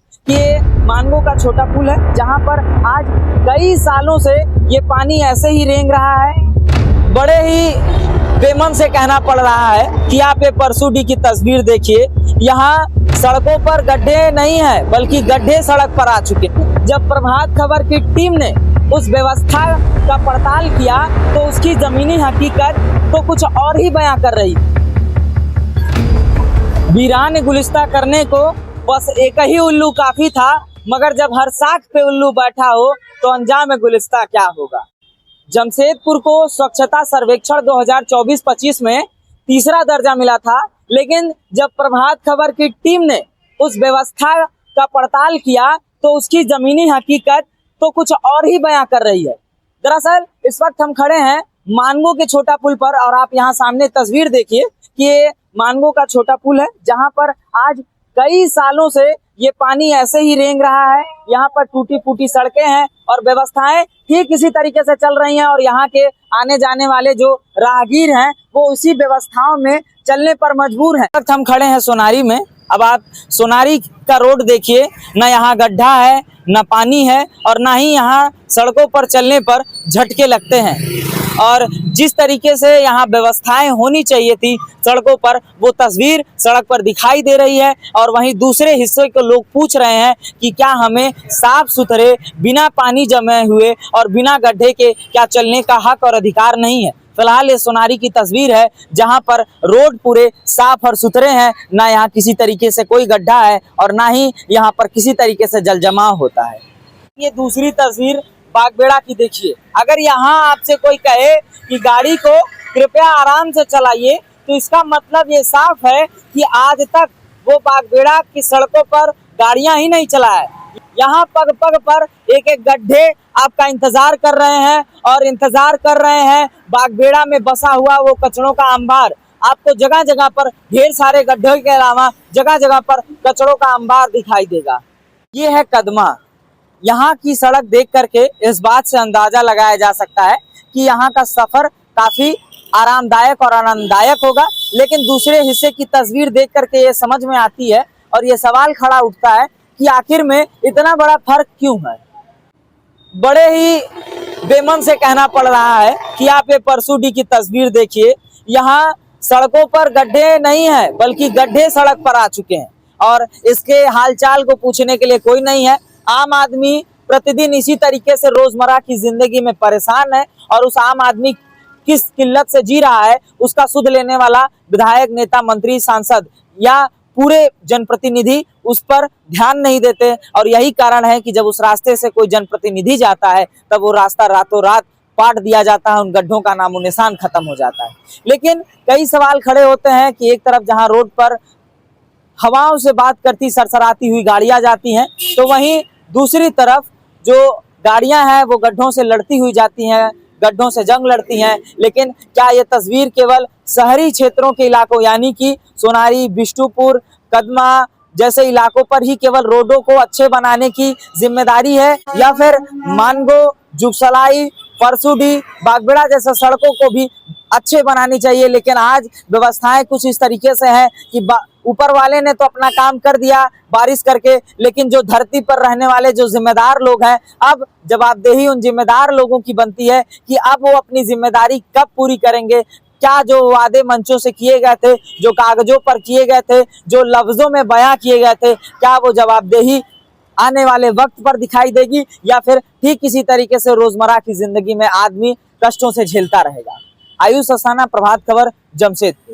कि ये मानगो का छोटा पुल है, जहां पर आज कई सालों से ये पानी ऐसे ही रेंग रहा है। बड़े ही बेमन से कहना पड़ रहा है कि आप ये परसूडी की तस्वीर देखिए। यहाँ सड़कों पर गड्ढे नहीं है, बल्कि गड्ढे सड़क पर आ चुके हैं। जब प्रभात खबर की टीम ने उस व्यवस्था का पड़ताल किया तो उसकी जमीनी हकीकत तो कुछ और ही बयां कर रही। वीरान गुलिस्ता करने को बस एक ही उल्लू काफी था, मगर जब हर साख पे उल्लू बैठा हो तो अंजाम गुलिस्ता क्या होगा। जमशेदपुर को स्वच्छता सर्वेक्षण 2024-25 में तीसरा दर्जा मिला था, लेकिन जब प्रभात खबर की टीम ने उस व्यवस्था का पड़ताल किया तो उसकी जमीनी हकीकत तो कुछ और ही बयां कर रही है। दरअसल इस वक्त हम खड़े हैं मानगो के छोटा पुल पर, और आप यहाँ सामने तस्वीर देखिए कि ये मानगो का छोटा पुल है, जहाँ पर आज कई सालों से ये पानी ऐसे ही रेंग रहा है। यहाँ पर टूटी फूटी सड़कें हैं और व्यवस्थाएं ठीक इसी तरीके से चल रही हैं, और यहाँ के आने जाने वाले जो राहगीर हैं वो उसी व्यवस्थाओं में चलने पर मजबूर हैं। हम खड़े हैं सोनारी में। अब आप सोनारी का रोड देखिए, न यहाँ गड्ढा है, न पानी है, और ना ही यहाँ सड़कों पर चलने पर झटके लगते हैं। और जिस तरीके से यहाँ व्यवस्थाएं होनी चाहिए थी सड़कों पर, वो तस्वीर सड़क पर दिखाई दे रही है। और वहीं दूसरे हिस्से के लोग पूछ रहे हैं कि क्या हमें साफ सुथरे, बिना पानी जमे हुए और बिना गड्ढे के क्या चलने का हक और अधिकार नहीं है। फिलहाल ये सोनारी की तस्वीर है, जहां पर रोड पूरे साफ और सुथरे हैं, ना यहाँ किसी तरीके से कोई गड्ढा है और ना ही यहाँ पर किसी तरीके से जल जमाव होता है। ये दूसरी तस्वीर बागबेड़ा की देखिए। अगर यहाँ आपसे कोई कहे कि गाड़ी को कृपया आराम से चलाइए, तो इसका मतलब ये साफ है कि आज तक वो बागबेड़ा की सड़कों पर गाड़ियां ही नहीं चला है। यहाँ पग पग पर एक एक गड्ढे आपका इंतजार कर रहे हैं, और इंतजार कर रहे हैं बागबेड़ा में बसा हुआ वो कचड़ों का अंबार। आपको जगह जगह पर ढेर सारे गड्ढों के अलावा जगह जगह पर कचड़ों का अंबार दिखाई देगा। ये है कदमा। यहाँ की सड़क देख करके इस बात से अंदाजा लगाया जा सकता है कि यहाँ का सफर काफी आरामदायक और आनंददायक होगा, लेकिन दूसरे हिस्से की तस्वीर देख करके ये समझ में आती है और ये सवाल खड़ा उठता है कि आखिर में इतना बड़ा फर्क क्यों है। बड़े ही बेमन से कहना पड़ रहा है कि आप ये परसूडी की तस्वीर देखिए। यहाँ सड़कों पर गड्ढे नहीं है, बल्कि गड्ढे सड़क पर आ चुके हैं, और इसके हालचाल को पूछने के लिए कोई नहीं है। आम आदमी प्रतिदिन इसी तरीके से रोजमर्रा की जिंदगी में परेशान है, और उस आम आदमी किस किल्लत से जी रहा है उसका सुध लेने वाला विधायक, नेता, मंत्री, सांसद या पूरे जनप्रतिनिधि उस पर ध्यान नहीं देते। और यही कारण है कि जब उस रास्ते से कोई जनप्रतिनिधि जाता है तब वो रास्ता रातों रात पाट दिया जाता है, उन गड्ढों का नामो निशान खत्म हो जाता है। लेकिन कई सवाल खड़े होते हैं कि एक तरफ जहां रोड पर हवाओं से बात करती सरसराती हुई गाड़ियां जाती हैं, तो वहीं दूसरी तरफ जो गाड़ियां हैं वो गड्ढों से लड़ती हुई जाती हैं, गड्ढों से जंग लड़ती हैं। लेकिन क्या ये तस्वीर केवल शहरी क्षेत्रों के इलाकों यानी कि सोनारी, बिष्टुपुर, कदमा जैसे इलाकों पर ही केवल रोडों को अच्छे बनाने की जिम्मेदारी है, या फिर मानगो, जुगसलाई, परसूडी, बागबेड़ा जैसे सड़कों को भी अच्छे बनानी चाहिए। लेकिन आज व्यवस्थाएं कुछ इस तरीके से हैं कि ऊपर वाले ने तो अपना काम कर दिया बारिश करके, लेकिन जो धरती पर रहने वाले जो जिम्मेदार लोग हैं, अब जवाबदेही उन जिम्मेदार लोगों की बनती है कि अब वो अपनी जिम्मेदारी कब पूरी करेंगे। क्या जो वादे मंचों से किए गए थे, जो कागजों पर किए गए थे, जो लफ्जों में बयां किए गए थे, क्या वो जवाबदेही आने वाले वक्त पर दिखाई देगी, या फिर ठीक इसी तरीके से रोजमर्रा की जिंदगी में आदमी कष्टों से झेलता रहेगा। आयुष अस्थाना, प्रभात खबर, जमशेदपुर।